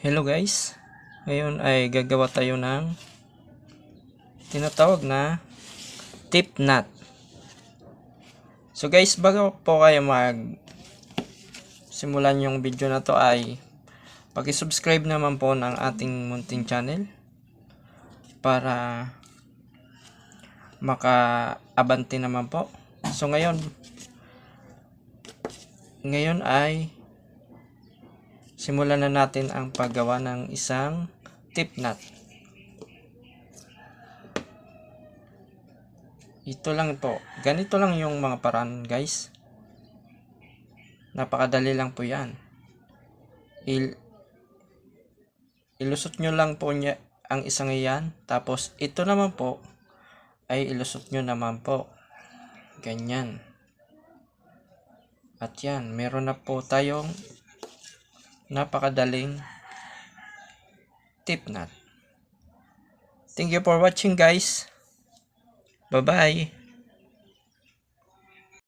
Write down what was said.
Hello guys, ngayon ay gagawa tayo ng tinatawag na tip knot. So guys, bago po kayo simulan yung video na to ay paki-subscribe naman po ng ating munting channel para maka-abante naman po. So ngayon ay simulan na natin ang paggawa ng isang tip knot. Ito lang po. Ganito lang yung mga paraan, guys. Napakadali lang po yan. Ilusot nyo lang po niya ang isang iyan. Tapos ito naman po ay ilusot nyo naman po. Ganyan. At yan, meron na po tayong napakadaling tip knot. Thank you for watching guys. Bye bye.